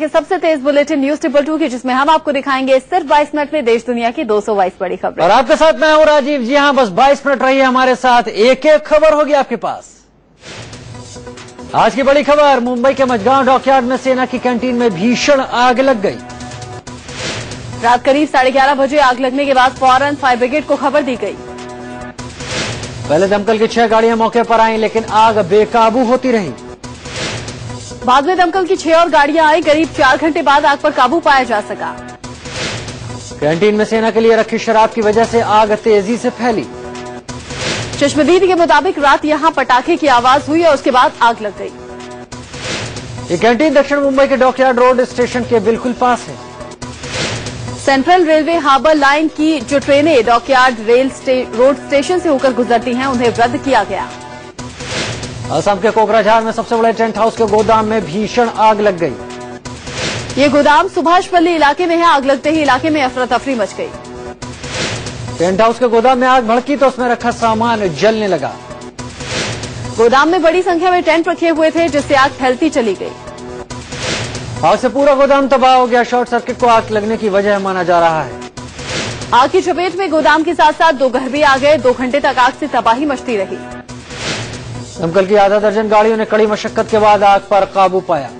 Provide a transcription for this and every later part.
सबसे तेज bulletin news triple 2 की, जिसमें हम आपको दिखाएंगे सिर्फ 22 मिनट में देश दुनिया की 222 बड़ी खबरें। और आपके साथ मैं हूं राजीव। जी हां, बस 22 मिनट रहिए हमारे साथ, एक एक खबर होगी आपके पास। आज की बड़ी खबर, मुंबई के मझगांव डॉकयार्ड में सेना की कैंटीन में भीषण आग लग गई। रात करीब 11:30 बजे आग लगने के बाद फौरन फायर ब्रिगेड को खबर दी गई। पहले दमकल की 6 गाड़ियां मौके पर आईं, लेकिन आग बेकाबू होती रही। बाद में दमकल की 6 और गाड़ियां आई। करीब 4 घंटे बाद आग पर काबू पाया जा सका। कैंटीन में सेना के लिए रखी शराब की वजह से आग तेजी से फैली। चश्मदीद के मुताबिक रात यहां पटाखे की आवाज हुई और उसके बाद आग लग गई। ये कैंटीन दक्षिण मुंबई के डॉकयार्ड रोड स्टेशन के बिल्कुल पास है। सेंट्रल रेलवे हार्बर लाइन की जो ट्रेनें डॉकयार्ड रोड स्टेशन से होकर गुजरती हैं, उन्हें रद्द किया गया। असम के कोकराझार में सबसे बड़े टेंट हाउस के गोदाम में भीषण आग लग गई। ये गोदाम सुभाषपल्ली इलाके में है। आग लगते ही इलाके में अफरा तफरी मच गई। टेंट हाउस के गोदाम में आग भड़की तो उसमें रखा सामान जलने लगा। गोदाम में बड़ी संख्या में टेंट रखे हुए थे, जिससे आग फैलती चली गई। आग से पूरा गोदाम तबाह हो गया। शॉर्ट सर्किट को आग लगने की वजह माना जा रहा है। आग की चपेट में गोदाम के साथ साथ 2 घर भी आ गए। 2 घंटे तक आग से तबाही मचती रही। दमकल की आधा दर्जन गाड़ियों ने कड़ी मशक्कत के बाद आग पर काबू पाया।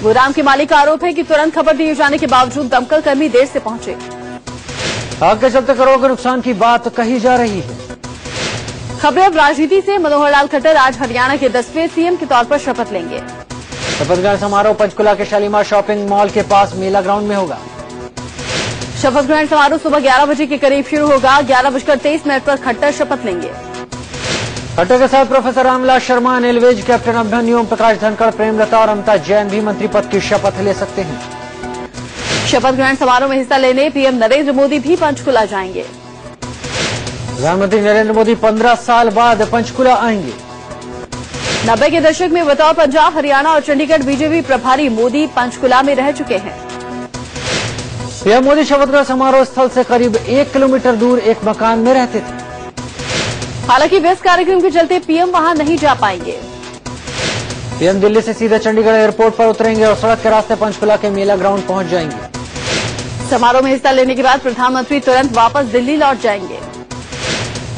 गोदाम के मालिक का आरोप है कि तुरंत खबर दिए जाने के बावजूद दमकल कर्मी देर से पहुंचे। आग के चलते करोड़ों के नुकसान की बात कही जा रही है। खबरें अब राजनीति से। मनोहर लाल खट्टर आज हरियाणा के 10वें सीएम के तौर पर शपथ लेंगे। शपथ ग्रहण समारोह पंचकुला के शालीमार शॉपिंग मॉल के पास मेला ग्राउंड में होगा। शपथ ग्रहण समारोह सुबह 11 बजे के करीब शुरू होगा। 11:23 पर खट्टर शपथ लेंगे। खट्टर के साथ प्रोफेसर रामविलास शर्मा, अनिल विज, कैप्टन अभिमन्यु, ओम प्रकाश धनखड़, प्रेमलता और अमिता जैन भी मंत्री पद की शपथ ले सकते हैं। शपथ ग्रहण समारोह में हिस्सा लेने पीएम नरेंद्र मोदी भी पंचकुला जाएंगे। प्रधानमंत्री नरेंद्र मोदी 15 साल बाद पंचकुला आएंगे। 90 के दशक में बतौर पंजाब, हरियाणा और चंडीगढ़ बीजेपी प्रभारी मोदी पंचकुला में रह चुके हैं। पीएम मोदी शपथ ग्रहण समारोह स्थल से करीब 1 किलोमीटर दूर एक मकान में रहते थे। हालांकि व्यस्त कार्यक्रम के चलते पीएम वहां नहीं जा पाएंगे। पीएम दिल्ली से सीधे चंडीगढ़ एयरपोर्ट पर उतरेंगे और सड़क के रास्ते पंचकुला के मेला ग्राउंड पहुंच जाएंगे। समारोह में हिस्सा लेने के बाद प्रधानमंत्री तुरंत वापस दिल्ली लौट जाएंगे।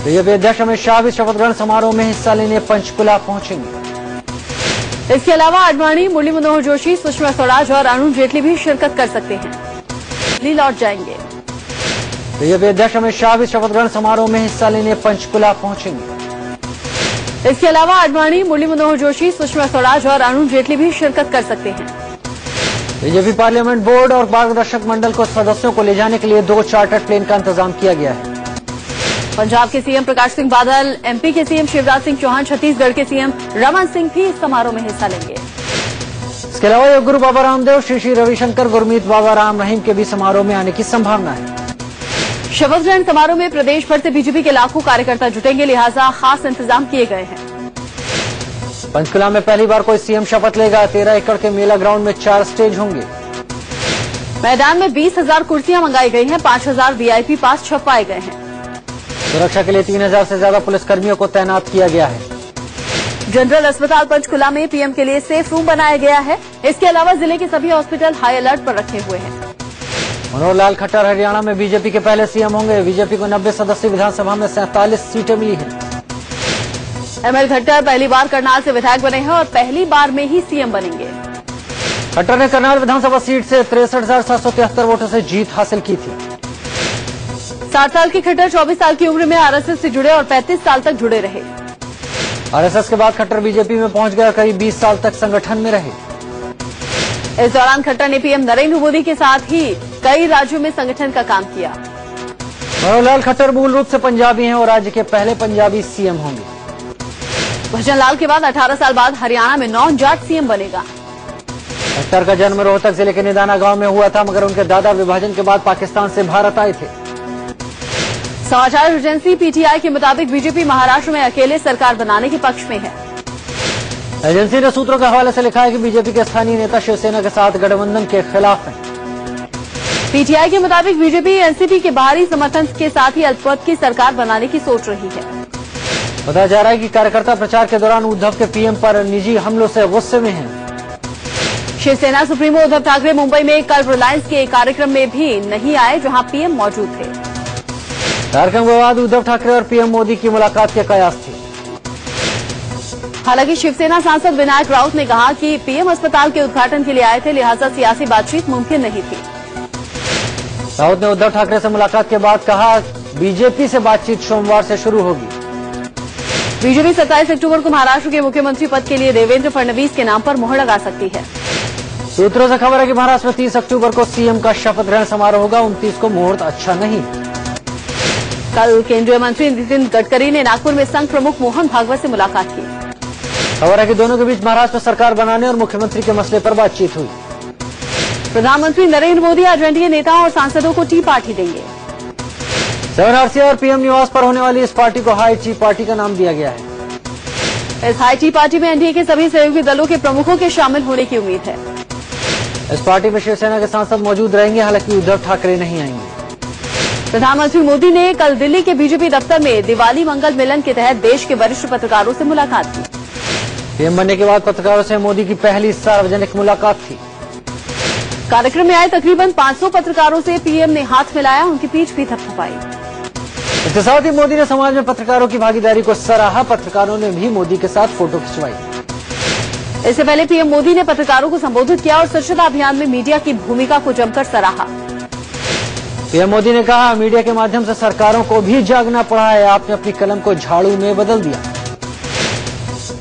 बीजेपी अध्यक्ष अमित शाह भी शपथ ग्रहण समारोह में हिस्सा लेने पंचकुला पहुंचेंगे। इसके अलावा आडवाणी, मुरली मनोहर जोशी, सुषमा स्वराज और अरुण जेटली भी शिरकत कर सकते हैं। दिल्ली लौट जाएंगे। बीजेपी अध्यक्ष अमित शाह भी शपथ ग्रहण समारोह में हिस्सा लेने पंचकुला पहुंचेंगे। इसके अलावा आडवाणी, मुरली मनोहर जोशी, सुषमा स्वराज और अरुण जेटली भी शिरकत कर सकते हैं। बीजेपी पार्लियामेंट बोर्ड और मार्गदर्शक मंडल को सदस्यों को ले जाने के लिए 2 चार्टर्ड प्लेन का इंतजाम किया गया है। पंजाब के सीएम प्रकाश सिंह बादल, एमपी के सीएम शिवराज सिंह चौहान, छत्तीसगढ़ के सीएम रमन सिंह भी इस समारोह में हिस्सा लेंगे। इसके अलावा योग गुरु बाबा रामदेव, श्री रविशंकर, गुरमीत बाबा राम रहीम के भी समारोह में आने की संभावना है। शपथ ग्रहण समारोह में प्रदेश भर से बीजेपी के लाखों कार्यकर्ता जुटेंगे, लिहाजा खास इंतजाम किए गए हैं। पंचकुला में पहली बार कोई सीएम शपथ लेगा। 13 एकड़ के मेला ग्राउंड में 4 स्टेज होंगे। मैदान में 20,000 कुर्सियां मंगाई गई हैं। 5,000 वीआईपी पास छपवाए गए हैं। सुरक्षा के लिए 3,000 से ज्यादा पुलिसकर्मियों को तैनात किया गया है। जनरल अस्पताल पंचकुला में पीएम के लिए सेफ रूम बनाया गया है। इसके अलावा जिले के सभी हॉस्पिटल हाई अलर्ट पर रखे हुए हैं। मनोहर लाल खट्टर हरियाणा में बीजेपी के पहले सीएम होंगे। बीजेपी को 90 सदस्यीय विधानसभा में 47 सीटें मिली हैं। एमएल खट्टर पहली बार करनाल से विधायक बने हैं और पहली बार में ही सीएम बनेंगे। खट्टर ने करनाल विधानसभा सीट से 63,773 वोटों से जीत हासिल की थी। 60 साल के खट्टर 24 साल की उम्र में आरएसएस से जुड़े और 35 साल तक जुड़े रहे। आरएसएस के बाद खट्टर बीजेपी में पहुंच गया। करीब 20 साल तक संगठन में रहे। इस दौरान खट्टर ने पीएम नरेंद्र मोदी के साथ ही कई राज्यों में संगठन का काम किया। मनोहर लाल खट्टर मूल रूप से पंजाबी हैं और राज्य के पहले पंजाबी सीएम होंगे। भजन लाल के बाद 18 साल बाद हरियाणा में नॉन जाट सीएम बनेगा। खट्टर का जन्म रोहतक जिले के निदाना गांव में हुआ था, मगर उनके दादा विभाजन के बाद पाकिस्तान से भारत आए थे। समाचार एजेंसी पीटीआई के मुताबिक बीजेपी महाराष्ट्र में अकेले सरकार बनाने के पक्ष में है। एजेंसी ने सूत्रों के हवाले से लिखा है कि बीजेपी के स्थानीय नेता शिवसेना के साथ गठबंधन के खिलाफ हैं। पीटीआई के मुताबिक बीजेपी एनसीपी के बाहरी समर्थन के साथ ही अल्पमत की सरकार बनाने की सोच रही है। बताया जा रहा है कि कार्यकर्ता प्रचार के दौरान उद्धव के पीएम पर निजी हमलों से गुस्से में हैं। शिवसेना सुप्रीमो उद्धव ठाकरे मुंबई में कल रिलायंस के कार्यक्रम में भी नहीं आए, जहां पीएम मौजूद थे। कार्यक्रम के बाद उद्धव ठाकरे और पीएम मोदी की मुलाकात के कयास थे। हालांकि शिवसेना सांसद विनायक राउत ने कहा कि पीएम अस्पताल के उद्घाटन के लिए आए थे, लिहाजा सियासी बातचीत मुमकिन नहीं थी। राउत ने उद्धव ठाकरे से मुलाकात के बाद कहा, बीजेपी से बातचीत सोमवार से शुरू होगी। बीजेपी 27 अक्टूबर को महाराष्ट्र के मुख्यमंत्री पद के लिए देवेंद्र फडणवीस के नाम पर मोहर लगा सकती है। सूत्रों से खबर है कि महाराष्ट्र में 30 अक्टूबर को सीएम का शपथ ग्रहण समारोह होगा। 29 को मुहूर्त अच्छा नहीं। कल केंद्रीय मंत्री नितिन गडकरी ने नागपुर में संघ प्रमुख मोहन भागवत से मुलाकात की। खबर है कि दोनों के बीच महाराष्ट्र में सरकार बनाने और मुख्यमंत्री के मसले पर बातचीत हुई। प्रधानमंत्री नरेंद्र मोदी आज एनडीए नेताओं और सांसदों को टी पार्टी देंगे। 7RC और पीएम निवास पर होने वाली इस पार्टी को हाई टी पार्टी का नाम दिया गया है। इस हाई टी पार्टी में एनडीए के सभी सहयोगी दलों के प्रमुखों के शामिल होने की उम्मीद है। इस पार्टी में शिवसेना के सांसद मौजूद रहेंगे, हालांकि उद्धव ठाकरे नहीं आएंगे। प्रधानमंत्री मोदी ने कल दिल्ली के बीजेपी दफ्तर में दिवाली मंगल मिलन के तहत देश के वरिष्ठ पत्रकारों से मुलाकात की। पीएम बनने के बाद पत्रकारों से मोदी की पहली सार्वजनिक मुलाकात थी। कार्यक्रम में आए तकरीबन 500 पत्रकारों से पीएम ने हाथ मिलाया, उनकी पीठ भी थपथपाई। इसके साथ ही मोदी ने समाज में पत्रकारों की भागीदारी को सराहा। पत्रकारों ने भी मोदी के साथ फोटो खिंचवाई। इससे पहले पीएम मोदी ने पत्रकारों को संबोधित किया और स्वच्छता अभियान में मीडिया की भूमिका को जमकर सराहा। पीएम मोदी ने कहा, मीडिया के माध्यम से सरकारों को भी जागना पड़ा है। आपने अपनी कलम को झाड़ू में बदल दिया।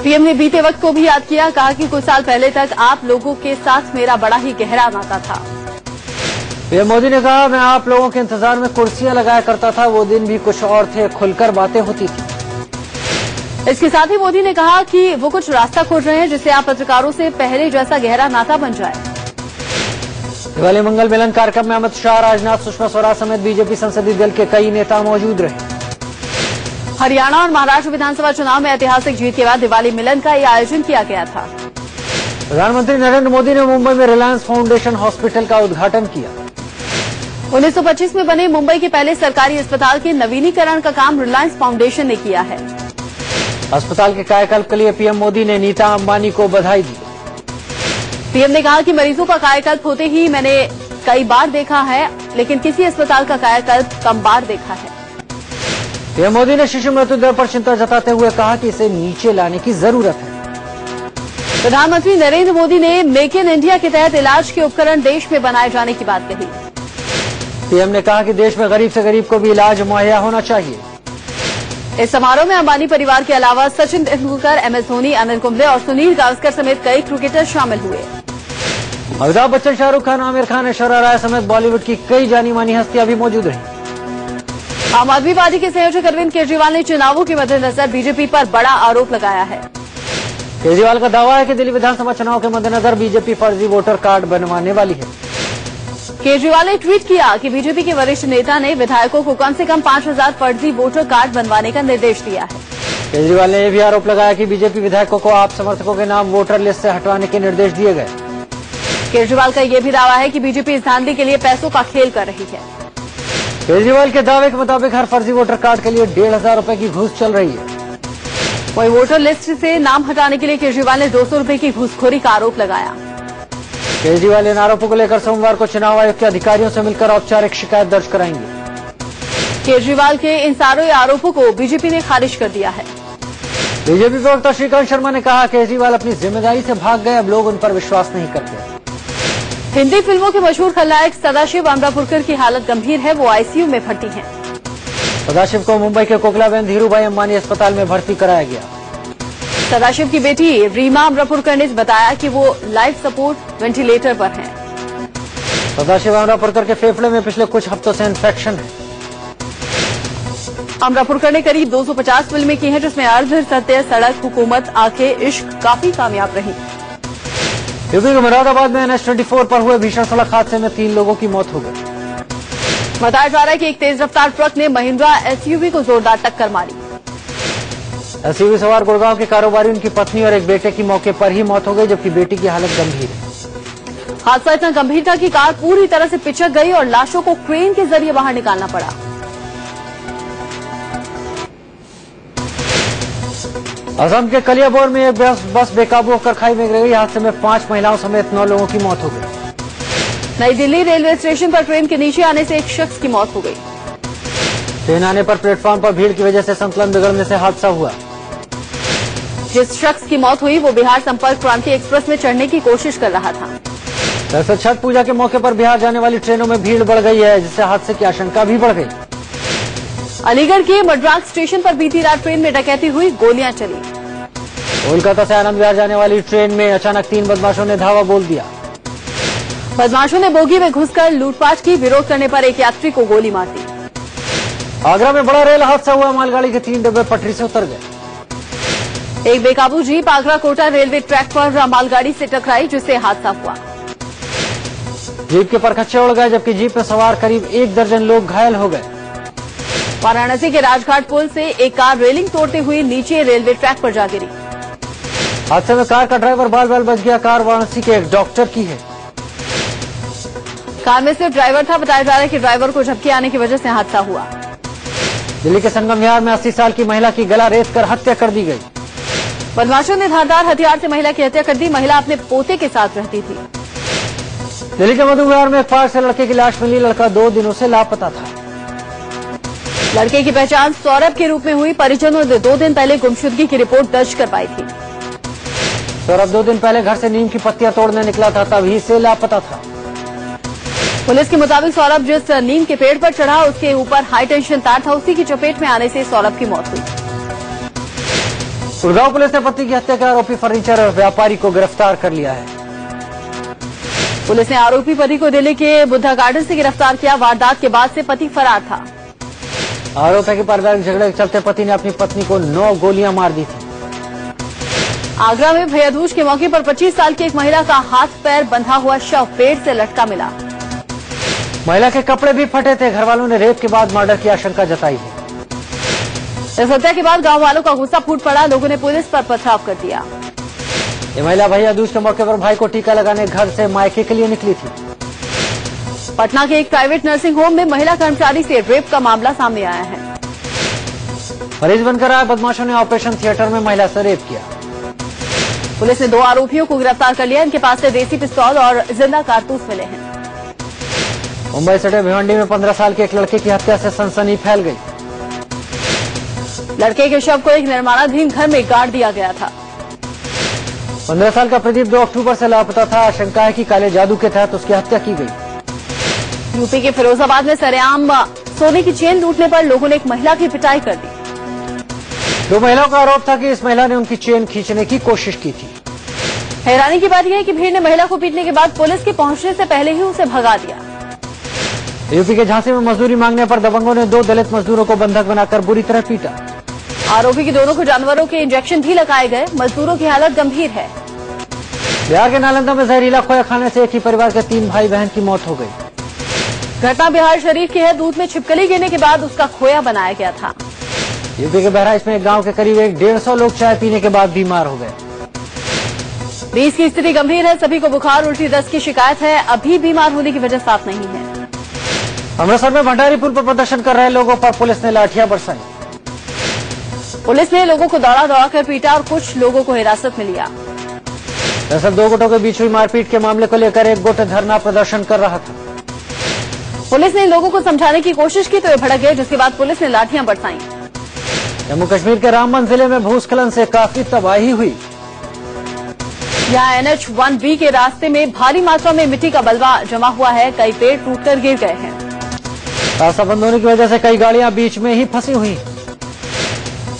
पीएम ने बीते वक्त को भी याद किया, कहा कि कुछ साल पहले तक आप लोगों के साथ मेरा बड़ा ही गहरा नाता था। पीएम मोदी ने कहा, मैं आप लोगों के इंतजार में कुर्सियां लगाया करता था, वो दिन भी कुछ और थे, खुलकर बातें होती थी। इसके साथ ही मोदी ने कहा कि वो कुछ रास्ता खोज रहे हैं, जिससे आप पत्रकारों से पहले जैसा गहरा नाता बन जाए। दिवाली मंगल मिलन कार्यक्रम में अमित शाह, राजनाथ, सुषमा स्वराज समेत बीजेपी संसदीय दल के कई नेता मौजूद रहे। हरियाणा और महाराष्ट्र विधानसभा चुनाव में ऐतिहासिक जीत के बाद दिवाली मिलन का यह आयोजन किया गया था। प्रधानमंत्री नरेंद्र मोदी ने मुंबई में रिलायंस फाउंडेशन हॉस्पिटल का उद्घाटन किया। 1925 में बने मुंबई के पहले सरकारी अस्पताल के नवीनीकरण का काम रिलायंस फाउंडेशन ने किया है। अस्पताल के कायाकल्प के लिए पीएम मोदी ने नीता अंबानी को बधाई दी। पीएम ने कहा कि मरीजों का कायाकल्प होते ही मैंने कई बार देखा है, लेकिन किसी अस्पताल का कायाकल्प कम बार देखा है। पीएम मोदी ने शिशु मृत्यु दर पर चिंता जताते हुए कहा कि इसे नीचे लाने की जरूरत है। प्रधानमंत्री नरेंद्र मोदी ने मेक इन इंडिया के तहत इलाज के उपकरण देश में बनाए जाने की बात कही। पीएम ने कहा कि देश में गरीब से गरीब को भी इलाज मुहैया होना चाहिए। इस समारोह में अंबानी परिवार के अलावा सचिन तेंदुलकर, MS धोनी, अनिल कुंबले और सुनील गावस्कर समेत कई क्रिकेटर शामिल हुए। अमिताभ बच्चन, शाहरुख खान, आमिर खान, ऐश्वर्या राय समेत बॉलीवुड की कई जानी मानी हस्तियां भी मौजूद रही। आम आदमी पार्टी के संयोजक अरविंद केजरीवाल ने चुनावों के मद्देनजर बीजेपी पर बड़ा आरोप लगाया है। केजरीवाल का दावा है कि दिल्ली विधानसभा चुनाव के मद्देनजर बीजेपी फर्जी वोटर कार्ड बनवाने वाली है। केजरीवाल ने ट्वीट किया कि बीजेपी के वरिष्ठ नेता ने विधायकों को कम से कम 5000 फर्जी वोटर कार्ड बनवाने का निर्देश दिया है। केजरीवाल ने यह भी आरोप लगाया कि बीजेपी विधायकों को आप समर्थकों के नाम वोटर लिस्ट से हटवाने के निर्देश दिए गए। केजरीवाल का यह भी दावा है कि बीजेपी इस धांधली के लिए पैसों का खेल कर रही है। केजरीवाल के दावे के मुताबिक हर फर्जी वोटर कार्ड के लिए 1500 रुपए की घूस चल रही है। वही वोटर लिस्ट से नाम हटाने के लिए केजरीवाल ने 200 रुपए की घूसखोरी का आरोप लगाया। केजरीवाल इन आरोपों को लेकर सोमवार को चुनाव आयोग के अधिकारियों से मिलकर औपचारिक शिकायत दर्ज कराएंगे। केजरीवाल के इन सारे आरोपों को बीजेपी ने खारिज कर दिया है। बीजेपी प्रवक्ता श्रीकांत शर्मा ने कहा, केजरीवाल अपनी जिम्मेदारी से भाग गए, अब लोग उन पर विश्वास नहीं करते। हिंदी फिल्मों के मशहूर खलनायक सदाशिव अमरापुरकर की हालत गंभीर है, वो आईसीयू में भर्ती हैं। सदाशिव को मुंबई के कोकिलाबेन धीरूभाई अंबानी अस्पताल में भर्ती कराया गया। सदाशिव की बेटी रीमा अमरापुरकर ने बताया कि वो लाइफ सपोर्ट वेंटिलेटर पर हैं। सदाशिव अमरापुरकर के फेफड़े में पिछले कुछ हफ्तों से इन्फेक्शन है। अमरापुरकर ने करीब 250 फिल्में की हैं, जिसमें अर्ध सत्य, सड़क, हुकूमत, आंखें, इश्क काफी कामयाब रही। यूपी के मुरादाबाद में NH-24 पर हुए भीषण सड़क हादसे में 3 लोगों की मौत हो गई। बताया जा रहा है कि एक तेज रफ्तार ट्रक ने महिंद्रा SUV को जोरदार टक्कर मारी। SUV सवार गुड़गांव के कारोबारी, उनकी पत्नी और एक बेटे की मौके पर ही मौत हो गई, जबकि बेटी की हालत गंभीर है। हादसा इतना गंभीर था कि कार पूरी तरह से पिचक गई और लाशों को क्रेन के जरिए बाहर निकालना पड़ा। असम के कलियाबोर में एक बस बेकाबू होकर खाई में गिर गई। हादसे में 5 महिलाओं समेत 9 लोगों की मौत हो गई। नई दिल्ली रेलवे स्टेशन पर ट्रेन के नीचे आने से एक शख्स की मौत हो गई। ट्रेन आने पर प्लेटफॉर्म पर भीड़ की वजह से संतुलन बिगड़ने से हादसा हुआ। जिस शख्स की मौत हुई वो बिहार संपर्क क्रांति एक्सप्रेस में चढ़ने की कोशिश कर रहा था। दरअसल छठ पूजा के मौके पर बिहार जाने वाली ट्रेनों में भीड़ बढ़ गई है, जिससे हादसे की आशंका भी बढ़ गई। अलीगढ़ के मड्राक स्टेशन पर बीती रात ट्रेन में डकैती हुई, गोलियां चली। कोलकाता से आनंद विहार जाने वाली ट्रेन में अचानक 3 बदमाशों ने धावा बोल दिया। बदमाशों ने बोगी में घुसकर लूटपाट की। विरोध करने पर एक यात्री को गोली मार दी। आगरा में बड़ा रेल हादसा हुआ। मालगाड़ी के 3 डिब्बे पटरी से उतर गए। एक बेकाबू jeep Agra Kota railway track पर मालगाड़ी से टकराई, जिससे हादसा हुआ। जीप के परखच्चे उड़ गए, जबकि जीप में सवार करीब 1 दर्जन लोग घायल हो गए। वाराणसी के राजघाट पुल से एक कार रेलिंग तोड़ते हुए नीचे रेलवे ट्रैक पर जा गिरी। हादसे में कार का ड्राइवर बाल बाल बच गया। कार वाराणसी के एक डॉक्टर की है। कार में सिर्फ ड्राइवर था। बताया जा रहा है कि ड्राइवर को झपकी आने की वजह से हादसा हुआ। दिल्ली के संगम विहार में 80 साल की महिला की गला रेत कर हत्या कर दी गई। बदमाशों ने धारदार हथियार से महिला की हत्या कर दी। महिला अपने पोते के साथ रहती थी। दिल्ली के मधु विहार में एक पार्क से लड़के की लाश मिली। लड़का 2 दिनों से लापता था। लड़के की पहचान सौरभ के रूप में हुई। परिजनों ने 2 दिन पहले गुमशुदगी की रिपोर्ट दर्ज करवाई थी। सौरभ 2 दिन पहले घर से नीम की पत्तियां तोड़ने निकला था, तभी से लापता था। पुलिस के मुताबिक सौरभ जिस नीम के पेड़ पर चढ़ा उसके ऊपर हाई टेंशन तार था। उसी की चपेट में आने से सौरभ की मौत हुई। गुड़गांव पुलिस ने पति की हत्या के आरोपी फर्नीचर व्यापारी को गिरफ्तार कर लिया है। पुलिस ने आरोपी पति को दिल्ली के बुद्धा गार्डन से गिरफ्तार किया। वारदात के बाद से पति फरार था। आरोप है कि पारिवारिक झगड़े के चलते पति ने अपनी पत्नी को 9 गोलियां मार दी थी। आगरा में भैया दूज के मौके पर 25 साल की एक महिला का हाथ पैर बंधा हुआ शव पेड़ से लटका मिला। महिला के कपड़े भी फटे थे। घर वालों ने रेप के बाद मर्डर की आशंका जताई है। इस हत्या के बाद गांव वालों का गुस्सा फूट पड़ा। लोगों ने पुलिस पर पथराव कर दिया। ये महिला भैया दूज के मौके पर भाई को टीका लगाने घर से मायके के लिए निकली थी। पटना के एक प्राइवेट नर्सिंग होम में महिला कर्मचारी से रेप का मामला सामने आया है। मरीज बनकर आए बदमाशों ने ऑपरेशन थिएटर में महिला से रेप किया। पुलिस ने 2 आरोपियों को गिरफ्तार कर लिया। इनके पास से देसी पिस्तौल और जिंदा कारतूस मिले हैं। मुंबई सटे भिवंडी में 15 साल के एक लड़के की हत्या से सनसनी फैल गई। लड़के के शव को एक निर्माणाधीन घर में गाड़ दिया गया था। 15 साल का प्रदीप 2 अक्टूबर से लापता था। आशंका है कि काले जादू के तहत उसकी हत्या की गई। यूपी के फिरोजाबाद में सरेआम सोने की चेन लूटने पर लोगों ने एक महिला की पिटाई कर दी। 2 महिलाओं का आरोप था कि इस महिला ने उनकी चेन खींचने की कोशिश की थी। हैरानी की बात यह है कि भीड़ ने महिला को पीटने के बाद पुलिस के पहुंचने से पहले ही उसे भगा दिया। यूपी के झांसी में मजदूरी मांगने पर दबंगों ने 2 दलित मजदूरों को बंधक बनाकर बुरी तरह पीटा। आरोपी की दोनों को जानवरों के इंजेक्शन भी लगाए गए। मजदूरों की हालत गंभीर है। बिहार के नालंदा में जहरीला खोया खाने से एक ही परिवार के 3 भाई बहन की मौत हो गई। घटना बिहार शरीफ की है। दूध में छिपकली गिरने के बाद उसका खोया बनाया गया था। यूपी के बहराइच में एक गांव के करीब 150 लोग चाय पीने के बाद बीमार हो गए। 20 की स्थिति गंभीर है। सभी को बुखार उल्टी दस्त की शिकायत है। अभी बीमार होने की वजह साफ नहीं है। अमृतसर में भंडारी पुल पर प्रदर्शन कर रहे लोगों पर पुलिस ने लाठियां बरसाई। पुलिस ने लोगों को दौड़ा दौड़ा कर पीटा और कुछ लोगों को हिरासत में लिया। दरअसल 2 गुटों के बीच हुई मारपीट के मामले को लेकर एक गुट धरना प्रदर्शन कर रहा था। पुलिस ने लोगों को समझाने की कोशिश की तो ये भड़क गए, जिसके बाद पुलिस ने लाठियां बरसाई। जम्मू कश्मीर के रामबन जिले में भूस्खलन से काफी तबाही हुई। यहाँ NH-1B के रास्ते में भारी मात्रा में मिट्टी का बलवा जमा हुआ है। कई पेड़ टूटकर गिर गए हैं। रास्ता बंद होने की वजह से कई गाड़ियां बीच में ही फंसी हुई।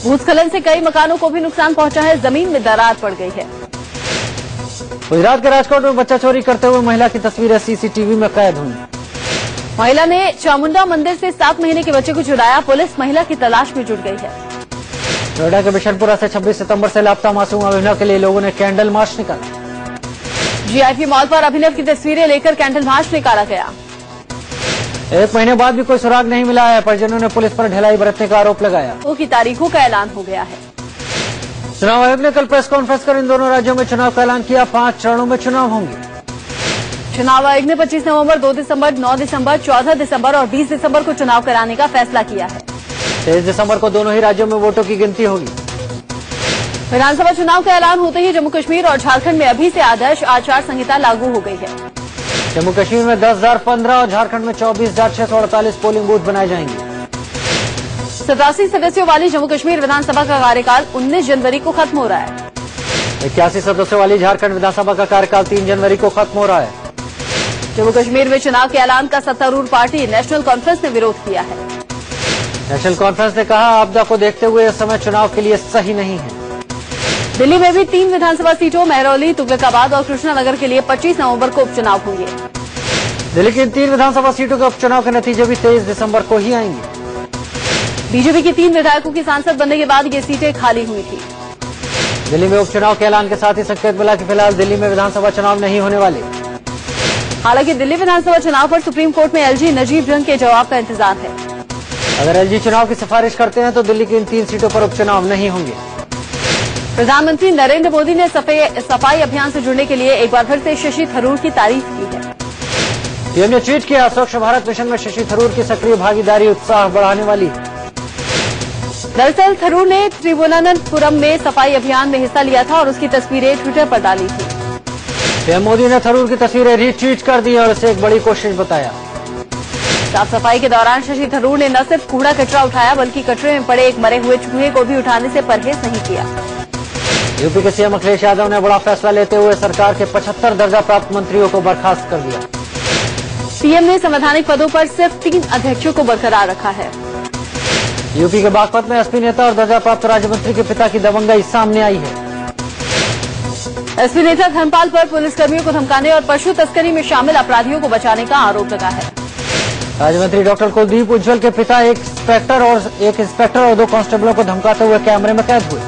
भूस्खलन से कई मकानों को भी नुकसान पहुंचा है। जमीन में दरार पड़ गई है। गुजरात के राजकोट में बच्चा चोरी करते हुए महिला की तस्वीरें सीसीटीवी में कैद हुई। महिला ने चामुंडा मंदिर से 7 महीने के बच्चे को चुराया। पुलिस महिला की तलाश में जुट गई है। नोएडा के बिशनपुरा से 26 सितंबर से लापता मासूम अभिनव के लिए लोगों ने कैंडल मार्च निकाला। GIP मॉल पर अभिनव की तस्वीरें लेकर कैंडल मार्च निकाला गया। 1 महीने बाद भी कोई सुराग नहीं मिला है। परिजनों ने पुलिस पर ढिलाई बरतने का आरोप लगाया। की तारीखों का ऐलान हो गया है। चुनाव आयोग ने कल प्रेस कॉन्फ्रेंस कर इन दोनों राज्यों में चुनाव का ऐलान किया। 5 चरणों में चुनाव होंगे। चुनाव आयोग ने 25 नवंबर, 2 दिसंबर, 9 दिसंबर, 14 दिसंबर और 20 दिसंबर को चुनाव कराने का फैसला किया है। 23 दिसंबर को दोनों ही राज्यों में वोटों की गिनती होगी। विधानसभा चुनाव का ऐलान होते ही जम्मू कश्मीर और झारखंड में अभी से आदर्श आचार संहिता लागू हो गई है। जम्मू कश्मीर में 10,015 और झारखंड में 24,648 पोलिंग बूथ बनाए जाएंगे। 87 सदस्यों वाली जम्मू कश्मीर विधानसभा का कार्यकाल 19 जनवरी को खत्म हो रहा है। 81 सदस्यों वाली झारखंड विधानसभा का कार्यकाल 3 जनवरी को खत्म हो रहा है। जम्मू कश्मीर में चुनाव के ऐलान का सत्तारूढ़ पार्टी नेशनल कॉन्फ्रेंस ने विरोध किया है। नेशनल कॉन्फ्रेंस ने कहा, आपदा को देखते हुए इस समय चुनाव के लिए सही नहीं है। दिल्ली में भी 3 विधानसभा सीटों महरौली, तुगलकाबाद और कृष्णानगर के लिए 25 नवंबर को उपचुनाव होंगे। दिल्ली की 3 विधानसभा सीटों के उपचुनाव के नतीजे भी 23 दिसंबर को ही आएंगे। बीजेपी के 3 विधायकों की सांसद बनने के बाद ये सीटें खाली हुई थी। दिल्ली में उपचुनाव के ऐलान के साथ ही संकेत मिला कि फिलहाल दिल्ली में विधानसभा चुनाव नहीं होने वाले। हालांकि दिल्ली विधानसभा चुनाव पर सुप्रीम कोर्ट में एलजी नजीब जंग के जवाब का इंतजार है। अगर एलजी चुनाव की सिफारिश करते हैं तो दिल्ली की इन 3 सीटों पर उपचुनाव नहीं होंगे। प्रधानमंत्री नरेंद्र मोदी ने सफाई अभियान से जुड़ने के लिए एक बार फिर से शशि थरूर की तारीफ की है। पीएम ने ट्वीट किया, स्वच्छ भारत मिशन में शशि थरूर की सक्रिय भागीदारी उत्साह बढ़ाने वाली। दरअसल थरूर ने त्रिवुवनंतपुरम में सफाई अभियान में हिस्सा लिया था और उसकी तस्वीरें ट्विटर पर डाली थी। पीएम मोदी ने थरूर की तस्वीरें रीट्वीट कर दी और इसे एक बड़ी कोशिश बताया। साफ सफाई के दौरान शशि थरूर ने न सिर्फ कूड़ा कचरा उठाया बल्कि कचरे में पड़े एक मरे हुए चूहे को भी उठाने से परहेज नहीं किया। यूपी के सीएम अखिलेश यादव ने बड़ा फैसला लेते हुए सरकार के 75 दर्जा प्राप्त मंत्रियों को बर्खास्त कर दिया। सीएम ने संवैधानिक पदों पर सिर्फ 3 अध्यक्षों को बरकरार रखा है। यूपी के बागपत में एसपी नेता और दर्जा प्राप्त राज्य मंत्री के पिता की दबंगई सामने आई है। एसपी नेता धर्मपाल पर पुलिसकर्मियों को धमकाने और पशु तस्करी में शामिल अपराधियों को बचाने का आरोप लगा है। राज्य मंत्री डॉक्टर कुलदीप उज्ज्वल के पिता एक इंस्पेक्टर और 2 कांस्टेबलों को धमकाते हुए कैमरे में कैद हुए।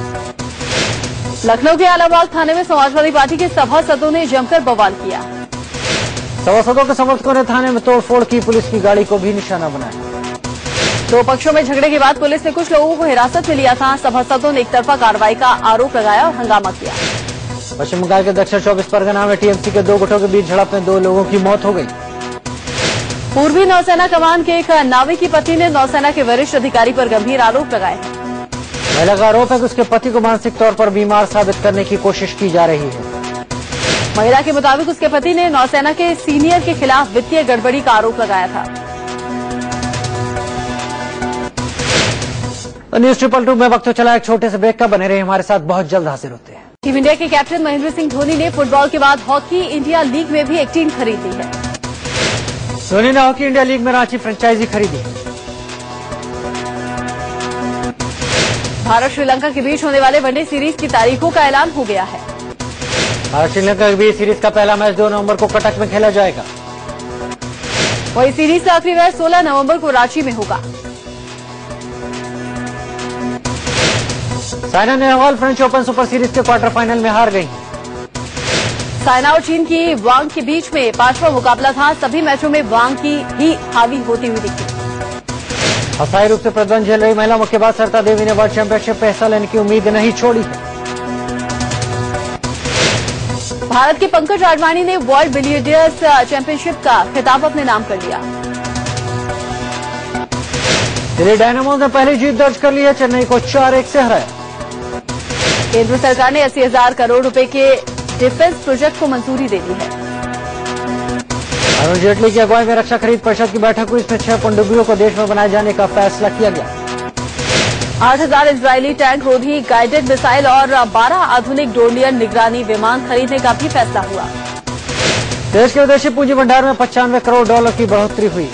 लखनऊ के आलाबाग थाने में समाजवादी पार्टी के सभासदों ने जमकर बवाल किया। सभासदों के समर्थकों ने थाने में तोड़फोड़ की, पुलिस की गाड़ी को भी निशाना बनाया। 2 पक्षों में झगड़े के बाद पुलिस ने कुछ लोगों को हिरासत में लिया था। सभासदों ने एकतरफा कार्रवाई का आरोप लगाया और हंगामा किया। पश्चिम बंगाल के दक्षिण 24 परगना में टीएमसी के 2 गुटों के बीच झड़प में 2 लोगों की मौत हो गई। पूर्वी नौसेना कमान के एक नाविक की पत्नी ने नौसेना के वरिष्ठ अधिकारी पर गंभीर आरोप लगाए हैं। महिला का आरोप है कि उसके पति को मानसिक तौर पर बीमार साबित करने की कोशिश की जा रही है। महिला के मुताबिक उसके पति ने नौसेना के सीनियर के खिलाफ वित्तीय गड़बड़ी का आरोप लगाया था। न्यूज 222 में वक्त तो चला एक छोटे से ब्रेक का, बने रहे हमारे साथ, बहुत जल्द हाजिर होते हैं। टीम इंडिया के कैप्टन महेंद्र सिंह धोनी ने फुटबॉल के बाद हॉकी इंडिया लीग में भी एक टीम खरीद ली है। धोनी ने हॉकी इंडिया लीग में रांची फ्रेंचाइजी खरीदी। भारत श्रीलंका के बीच होने वाले वनडे सीरीज की तारीखों का ऐलान हो गया है। भारत श्रीलंका के बीच सीरीज का पहला मैच 2 नवंबर को कटक में खेला जाएगा। वही सीरीज का आखिरी मैच 16 नवंबर को रांची में होगा। Saina Nehwal French open super series के क्वार्टर फाइनल में हार गई। साइना और चीन की वांग के बीच में 5वां मुकाबला था। सभी मैचों में वांग की ही हावी होती हुई दिखी। अस्थायी रूप से प्रतिबंध झेल रही महिला मुक्केबाज सरिता देवी ने वर्ल्ड चैंपियनशिप में हिस्सा लेने की उम्मीद नहीं छोड़ी है। भारत के पंकज आडवाणी ने वर्ल्ड बिलियर्ड्स चैंपियनशिप का खिताब अपने नाम कर लिया। दिल्ली डायनामोज ने पहली जीत दर्ज कर ली है, चेन्नई को 4-1 से हराया। केंद्र सरकार ने 80,000 करोड़ रुपए के डिफेंस प्रोजेक्ट को मंजूरी दे दी है। अरुण जेटली की अगुवाई में रक्षा खरीद परिषद की बैठक हुई। इसमें 6 पनडुब्बियों को देश में बनाए जाने का फैसला किया गया। 8,000 इजरायली टैंक रोधी गाइडेड मिसाइल और 12 आधुनिक डोर्नियर निगरानी विमान खरीदने का भी फैसला हुआ। देश के विदेशी पूंजी भंडार में $95 करोड़ की बढ़ोतरी हुई।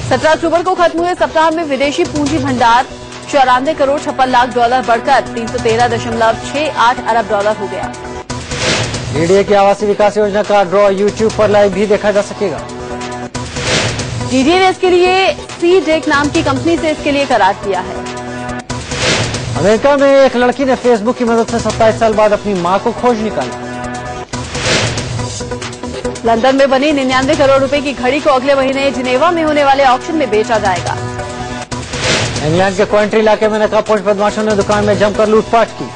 17 अक्टूबर को खत्म हुए सप्ताह में विदेशी पूंजी भंडार $94 करोड़ 56 लाख बढ़कर $313.68 अरब हो गया। डीडीए की आवासीय विकास योजना का ड्रॉ यूट्यूब पर लाइव भी देखा जा सकेगा। डीडीए ने इसके लिए सी डेक नाम की कंपनी से इसके लिए करार किया है। अमेरिका में एक लड़की ने फेसबुक की मदद से 27 साल बाद अपनी मां को खोज निकाला। लंदन में बनी 99 करोड़ रुपए की घड़ी को अगले महीने जिनेवा में होने वाले ऑक्शन में बेचा जाएगा। इंग्लैंड के क्वेंट्री इलाके में नकाबपोश बदमाशों ने दुकान में जमकर लूटपाट की।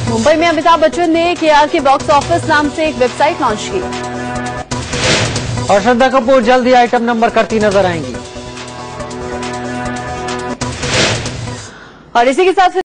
मुंबई में अमिताभ बच्चन ने केआरके बॉक्स ऑफिस नाम से एक वेबसाइट लॉन्च की। और श्रद्धा कपूर जल्द ही आइटम नंबर करती नजर आएंगी। और इसी के साथ